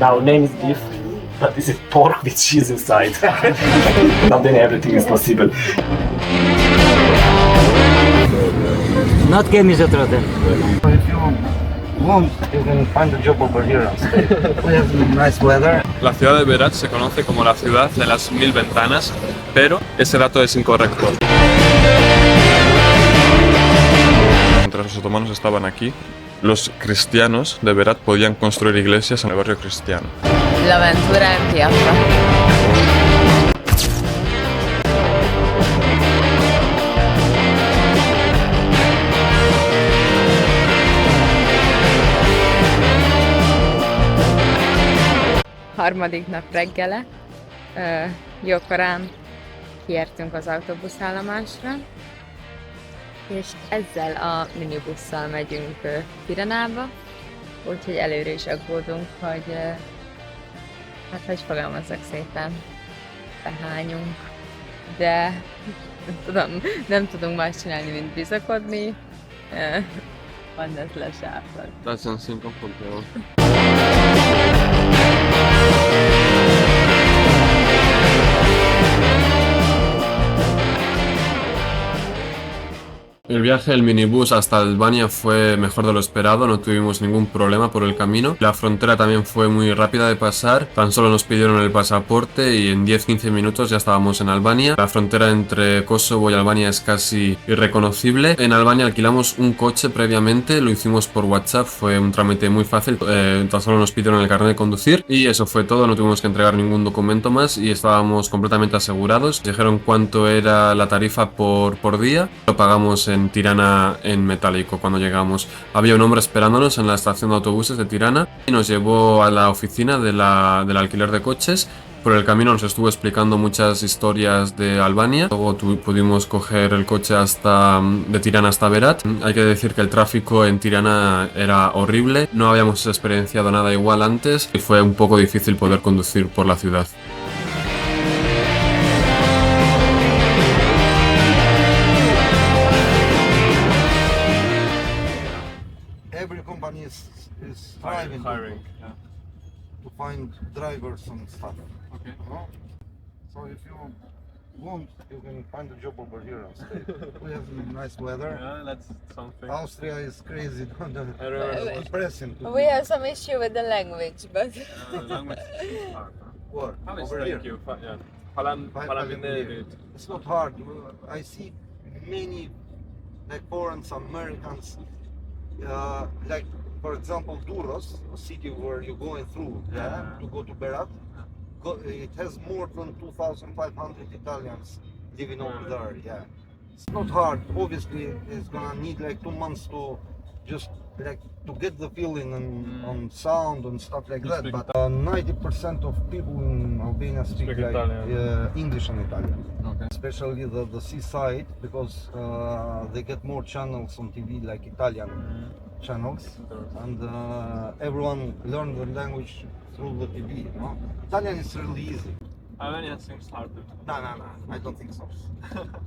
Now name is beef, but this is pork with cheese inside. Now then everything is possible. Not chemizotroty. If you want, you can find a job over here and stay. We have nice weather. La ciudad de Berat se conoce como la ciudad de las 1000 ventanas, pero ese dato es incorrecto. Mientras los otomanos estaban aquí, los cristianos de Berat podían construir iglesias en el barrio cristiano. La aventura empieza. Harmadik nap reggele, jókorán kiértünk az autóbuszállomásra, és ezzel a minibusszal megyünk Tiranába, úgyhogy előre is aggódunk, hogy hát hogy fogalmazzak szépen, behányunk, de nem tudunk más csinálni, mint bizakodni, van ez lesáflag. That's sin confusión. El viaje del minibús hasta Albania fue mejor de lo esperado, no tuvimos ningún problema por el camino. La frontera también fue muy rápida de pasar, tan solo nos pidieron el pasaporte y en 10-15 minutos ya estábamos en Albania. La frontera entre Kosovo y Albania es casi irreconocible. En Albania alquilamos un coche previamente, lo hicimos por WhatsApp, fue un trámite muy fácil, tan solo nos pidieron el carnet de conducir y eso fue todo, no tuvimos que entregar ningún documento más y estábamos completamente asegurados. Dijeron cuánto era la tarifa por día, lo pagamos en Tirana en metálico. Cuando llegamos había un hombre esperándonos en la estación de autobuses de Tirana y nos llevó a la oficina del alquiler de coches. Por el camino nos estuvo explicando muchas historias de Albania. Luego pudimos coger el coche de Tirana hasta Berat. Hay que decir que el tráfico en Tirana era horrible, no habíamos experienciado nada igual antes y fue un poco difícil poder conducir por la ciudad. Every company is striving to find drivers and stuff. Okay. You know? So if you want, you can find a job over here and stay. We have nice weather. Yeah, that's something. Austria is crazy, depressing. We have some issue with the language, but What? How is Over thank here. you? Yeah. Falan It's not hard. I see many like foreigners, Americans, like for example Duros, a city where you're going through to go to Berat. It has more than 2,500 Italians living over there. Yeah, it's not hard. Obviously, it's gonna need like 2 months to just like to get the feeling on sound and stuff like that. speak But 90% of people in Albania speak like Italian. English and Italian. Okay. Especially the seaside, because they get more channels on TV like Italian channels, and everyone learn the language through the TV. You know, Italian is really easy. Albanian seems harder. No, I don't think so.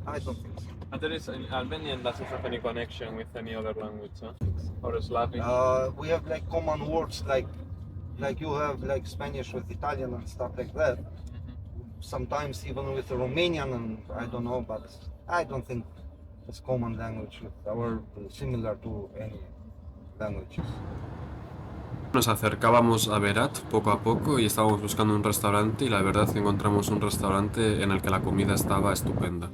I don't think so. And there is Albanian doesn't have any connection with any other language, huh? Or Slavic. We have like common words like you have like Spanish with Italian and stuff like that. Sometimes even with Romanian and I don't know, but I don't think it's common language with our similar to any languages. Nos acercábamos a Berat poco a poco y estábamos buscando un restaurante y la verdad que encontramos un restaurante en el que la comida estaba estupenda.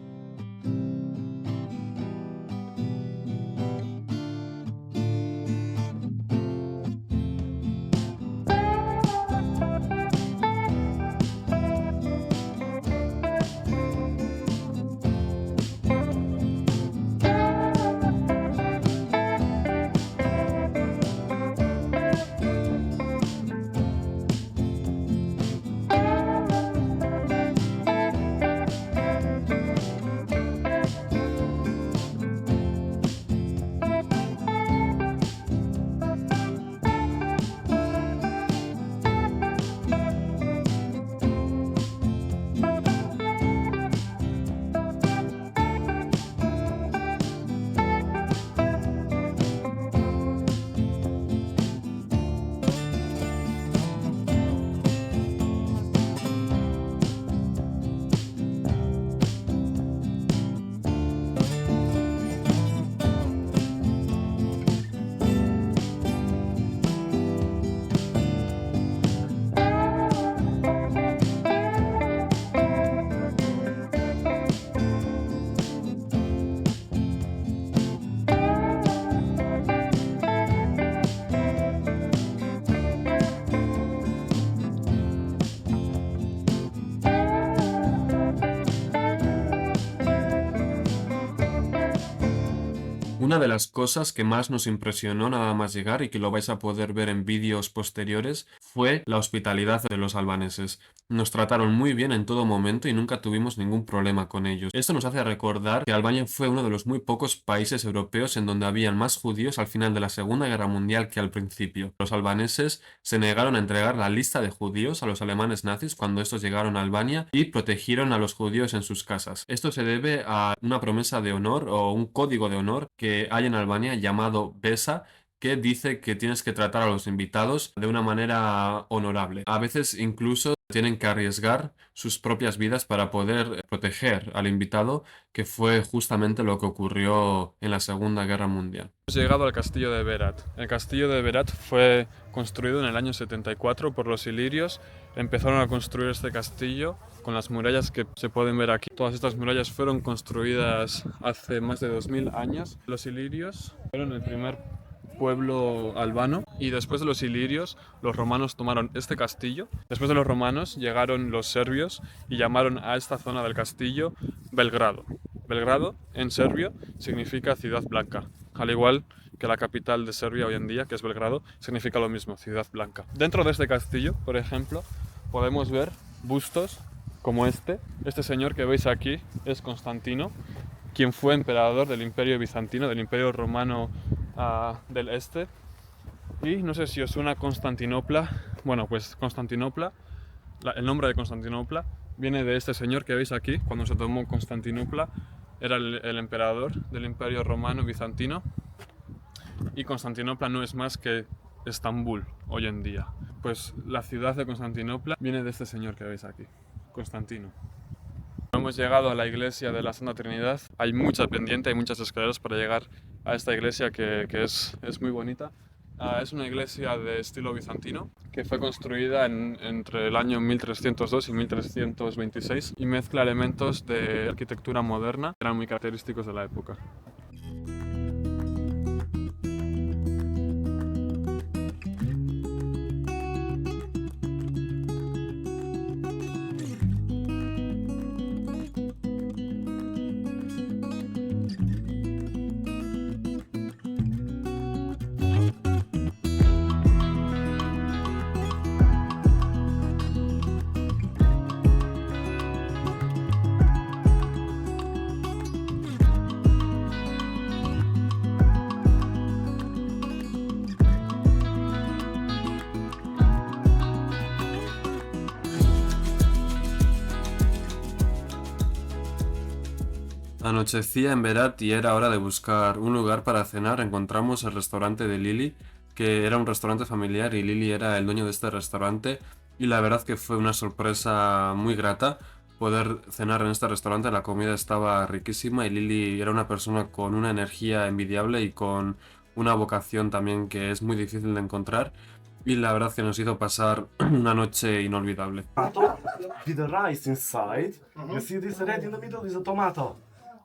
Una de las cosas que más nos impresionó nada más llegar y que lo vais a poder ver en vídeos posteriores fue la hospitalidad de los albaneses. Nos trataron muy bien en todo momento y nunca tuvimos ningún problema con ellos. Esto nos hace recordar que Albania fue uno de los muy pocos países europeos en donde habían más judíos al final de la Segunda Guerra Mundial que al principio. Los albaneses se negaron a entregar la lista de judíos a los alemanes nazis cuando estos llegaron a Albania y protegieron a los judíos en sus casas. Esto se debe a una promesa de honor o un código de honor que hay en Albania llamado BESA, que dice que tienes que tratar a los invitados de una manera honorable. A veces incluso tienen que arriesgar sus propias vidas para poder proteger al invitado, que fue justamente lo que ocurrió en la Segunda Guerra Mundial. Hemos llegado al castillo de Berat. El castillo de Berat fue construido en el año 74 por los ilirios. Empezaron a construir este castillo con las murallas que se pueden ver aquí. Todas estas murallas fueron construidas hace más de 2000 años. Los ilirios fueron el primer pueblo albano y después de los ilirios los romanos tomaron este castillo. Después de los romanos llegaron los serbios y llamaron a esta zona del castillo Belgrado. Belgrado en serbio significa ciudad blanca, al igual que la capital de Serbia hoy en día, que es Belgrado, significa lo mismo, ciudad blanca. Dentro de este castillo, por ejemplo, podemos ver bustos como este. Este señor que veis aquí es Constantino, quien fue emperador del Imperio Bizantino, del Imperio Romano del Este. Y no sé si os suena Constantinopla. Bueno, pues Constantinopla, el nombre de Constantinopla viene de este señor que veis aquí. Cuando se tomó Constantinopla era el emperador del Imperio Romano Bizantino, y Constantinopla no es más que Estambul hoy en día. Pues la ciudad de Constantinopla viene de este señor que veis aquí, Constantino. Hemos llegado a la iglesia de la Santa Trinidad. Hay mucha pendiente, hay muchas escaleras para llegar a esta iglesia que es muy bonita. Es una iglesia de estilo bizantino que fue construida entre el año 1302 y 1326 y mezcla elementos de arquitectura moderna que eran muy característicos de la época. Anochecía en Berat y era hora de buscar un lugar para cenar. Encontramos el restaurante de Lili, que era un restaurante familiar y Lili era el dueño de este restaurante, y la verdad que fue una sorpresa muy grata poder cenar en este restaurante. La comida estaba riquísima y Lili era una persona con una energía envidiable y con una vocación también que es muy difícil de encontrar, y la verdad que nos hizo pasar una noche inolvidable. With the rice inside, you see this red in the middle is a tomato.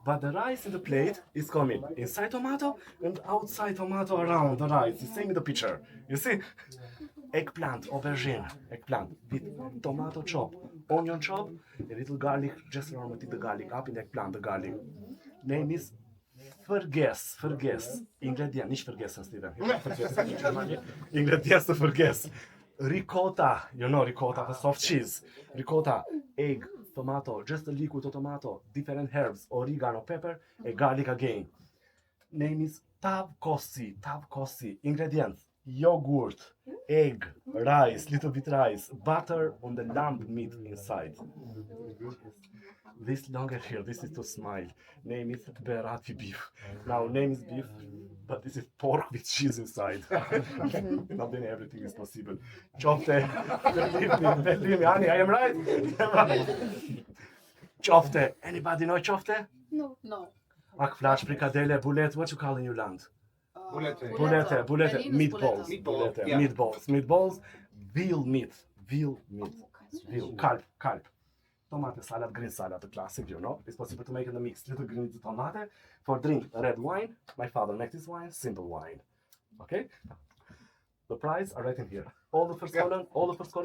But the rice in the plate is coming inside tomato and outside tomato around the rice. The same in the picture. You see? Eggplant, aubergine, eggplant with tomato chop, onion chop, a little garlic, just around the garlic, up in the eggplant, the garlic. Name is vergess. Ingredient, nicht vergessen, Steven. Ingredients to vergess. Ricotta, you know ricotta, the soft cheese. Ricotta, egg, tomato, just a liquid of tomato, different herbs, oregano, pepper, and garlic again. Name is tavkosi. Ingredients: yogurt, egg, rice, little bit rice, butter on the lamb meat inside. This longer here, this is to smile. Name is Berati beef. Now name is beef, but this is pork with cheese inside. Now then everything is possible. Chofte, believe me, honey, I am right. Chofte, anybody know chofte? No. Akflash, frikadelle, bullet, what you call in your land? Bulette, meatballs, Yeah. meatballs, veal meat, kalb. Tomate salad, green salad, the classic, you know. It's possible to make in the mix little green tomate. For drink, red wine. My father makes this wine, simple wine. Okay? The price are right in here. All the first column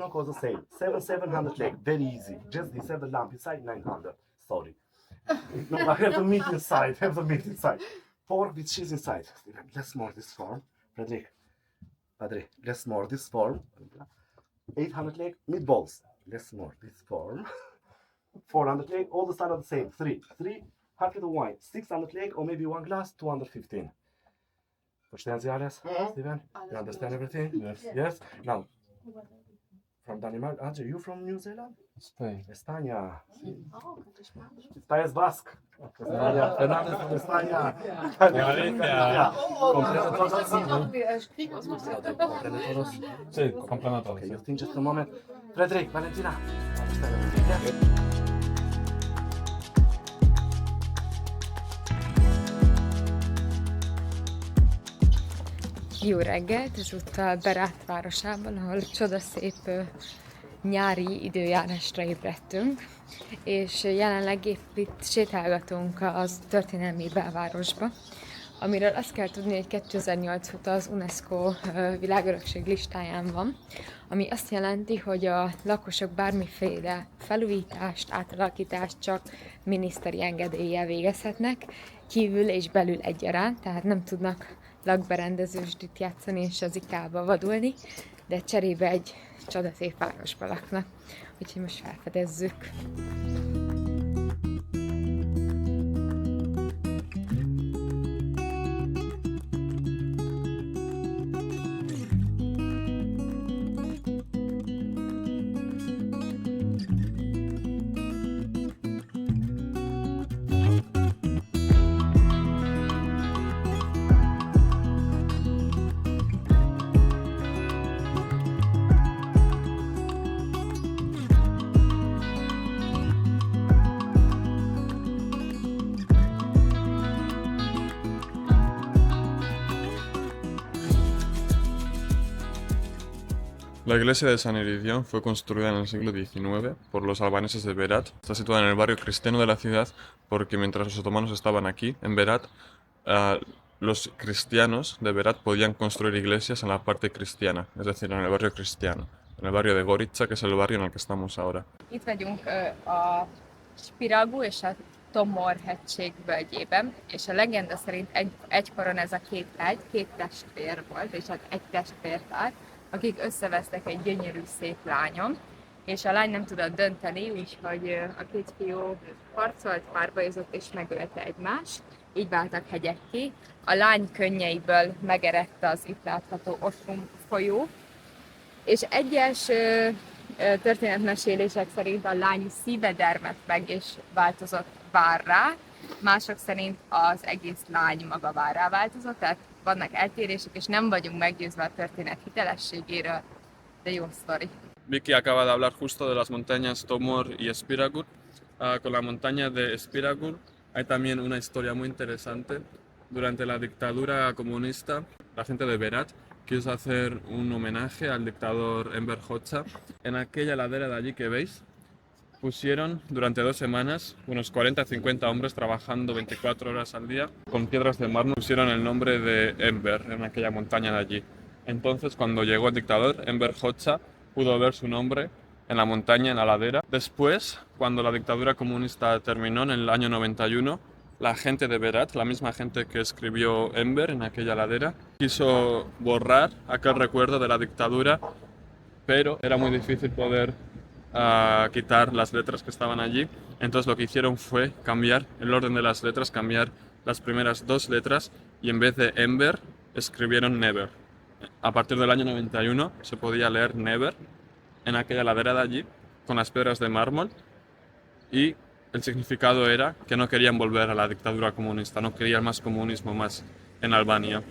costs the same. 700 lek, very easy. Just this, have the lamp inside, 900. Sorry. No, I have the meat inside. 4 with cheese inside. Less more this form. Frederick. Padre, less more this form. 800 leg meatballs. Less more this form. 400 leg, all the style are the same. 3 half liter wine. 600 leg or maybe one glass, 215. Verstehen Sie alles, Steven? You understand everything? Yes. Yes? Now, from Denmark, Andrew, you from New Zealand? Spain. España. España es Basque. España. Fernando es de España. Valencia. ¿Comprende todos? ¿Comprende todos? Sí, comprendo todo. Okay, just in just a moment. Frederick, Valentina. Understand everything? Yes? Jó reggelt, ezúttal Berat városában, ahol csodaszép nyári időjárásra ébredtünk, és jelenleg épp itt sétálgatunk az történelmi belvárosba, amiről azt kell tudni, hogy 2008 óta az UNESCO világörökség listáján van, ami azt jelenti, hogy a lakosok bármiféle felújítást, átalakítást csak miniszteri engedéllyel végezhetnek, kívül és belül egyaránt, tehát nem tudnak lakberendezősdit játszani és az IKEA-ba vadulni, de cserébe egy csodaszép városba laknak. Úgyhogy most felfedezzük. La iglesia de San Iridión fue construida en el siglo XIX por los albaneses de Berat. Está situada en el barrio cristiano de la ciudad porque mientras los otomanos estaban aquí, en Berat, los cristianos de Berat podían construir iglesias en la parte cristiana, es decir, en el barrio cristiano, en el barrio de Gorica, que es el barrio en el que estamos ahora. Itt vagyunk a Spiragu és a Tomor hegység völgyében, és a legenda szerint egykoron ez a két testvér volt, és hát egy testvértár, akik összevesztek egy gyönyörű szép lányon, és a lány nem tudott dönteni, úgyhogy a két fiú harcolt, párbajozott és megölte egymást, így váltak hegyekké. A lány könnyeiből megerett az itt látható Osum folyó, és egyes történetmesélések szerint a lány szíve dermedt meg és változott várrá, mások szerint az egész lány maga várrá változott, tehát vannak eltérések, és nem vagyunk meggyőzve a történet hitelességéről, de jó sztori. Vicky acaba de hablar justo de las montañas Tomor y Spiragur. Con la montaña de Spiragur hay también una historia muy interesante. Durante la dictadura comunista, la gente de Berat quiso hacer un homenaje al dictador Enver Hoxha. En aquella ladera de allí que veis, pusieron durante 2 semanas unos 40-50 hombres trabajando 24 horas al día con piedras de mármol. Pusieron el nombre de Enver en aquella montaña de allí. Entonces, cuando llegó el dictador, Enver Hoxha pudo ver su nombre en la montaña, en la ladera. Después, cuando la dictadura comunista terminó en el año 91, la gente de Berat, la misma gente que escribió Enver en aquella ladera, quiso borrar aquel recuerdo de la dictadura, pero era muy difícil poder quitar las letras que estaban allí. Entonces lo que hicieron fue cambiar el orden de las letras, cambiar las primeras 2 letras y en vez de Enver escribieron Never. A partir del año 91 se podía leer Never en aquella ladera de allí con las piedras de mármol y el significado era que no querían volver a la dictadura comunista, no querían más comunismo más en Albania.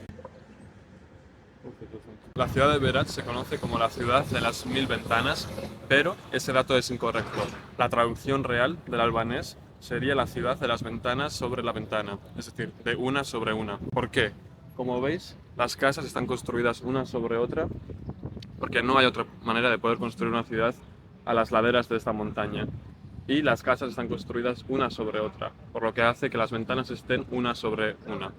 La ciudad de Berat se conoce como la ciudad de las 1000 ventanas, pero ese dato es incorrecto. La traducción real del albanés sería la ciudad de las ventanas sobre la ventana, es decir, de una sobre una. ¿Por qué? Como veis, las casas están construidas una sobre otra, porque no hay otra manera de poder construir una ciudad a las laderas de esta montaña. Y las casas están construidas una sobre otra, por lo que hace que las ventanas estén una sobre una.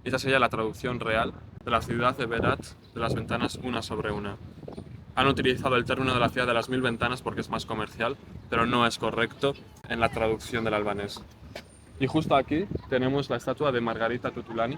Esa sería la traducción real de la ciudad de Berat, de las ventanas una sobre una. Han utilizado el término de la ciudad de las 1000 ventanas porque es más comercial, pero no es correcto en la traducción del albanés. Y justo aquí tenemos la estatua de Margarita Tutulani.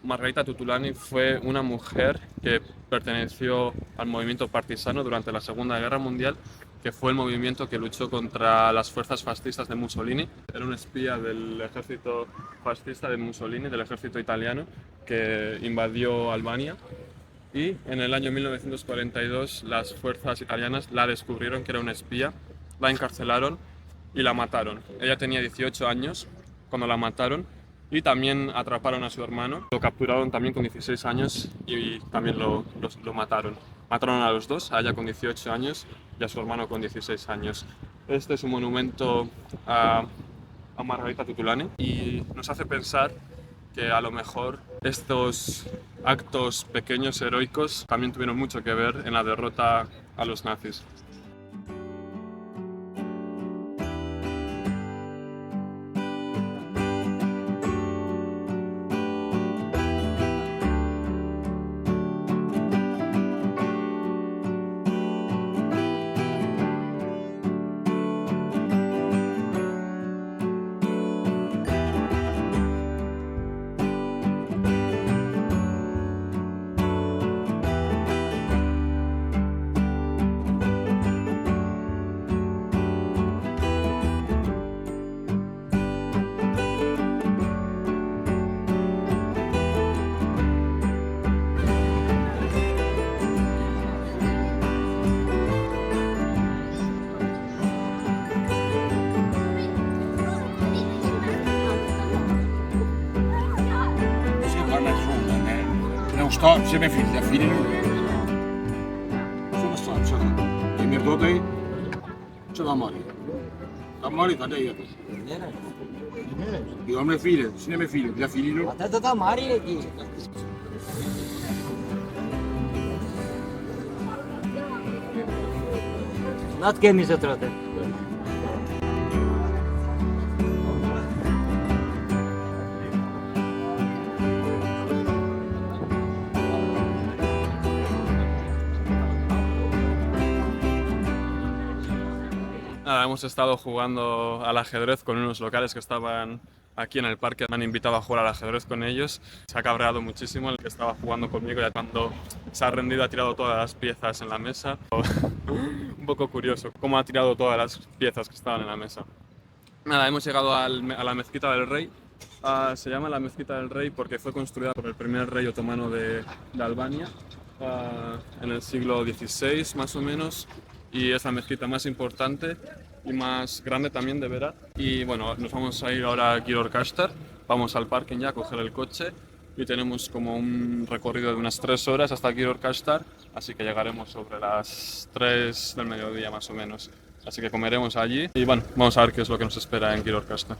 Margarita Tutulani fue una mujer que perteneció al movimiento partisano durante la Segunda Guerra Mundial, que fue el movimiento que luchó contra las fuerzas fascistas de Mussolini. Era una espía del ejército fascista de Mussolini, del ejército italiano, que invadió Albania. Y en el año 1942 las fuerzas italianas la descubrieron que era una espía, la encarcelaron y la mataron. Ella tenía 18 años cuando la mataron y también atraparon a su hermano. Lo capturaron también con 16 años y también lo mataron. Mataron a los dos, a ella con 18 años y a su hermano con 16 años. Este es un monumento a Margarita Tutulani y nos hace pensar que a lo mejor estos actos pequeños heroicos también tuvieron mucho que ver en la derrota a los nazis. Start zijn mijn vrienden, vrienden. Sono stato, sono. I miei brodi, ce l'ho morì. La morì da lei. Io ho mie figlie, sono mie figlie, mia figlia. Tata Mari lagi. Not kendisi oturdu. Nada, hemos estado jugando al ajedrez con unos locales que estaban aquí en el parque. Me han invitado a jugar al ajedrez con ellos. Se ha cabreado muchísimo el que estaba jugando conmigo, ya cuando se ha rendido ha tirado todas las piezas en la mesa. Un poco curioso cómo ha tirado todas las piezas que estaban en la mesa. Nada, hemos llegado a la Mezquita del Rey. Se llama la Mezquita del Rey porque fue construida por el primer rey otomano de Albania en el siglo XVI más o menos, y es la mezquita más importante y más grande también de Berat. Y bueno, nos vamos a ir ahora a Gjirokastër, vamos al parking ya a coger el coche y tenemos como un recorrido de unas 3 horas hasta Gjirokastër, así que llegaremos sobre las 3 del mediodía más o menos. Así que comeremos allí y bueno, vamos a ver qué es lo que nos espera en Gjirokastër.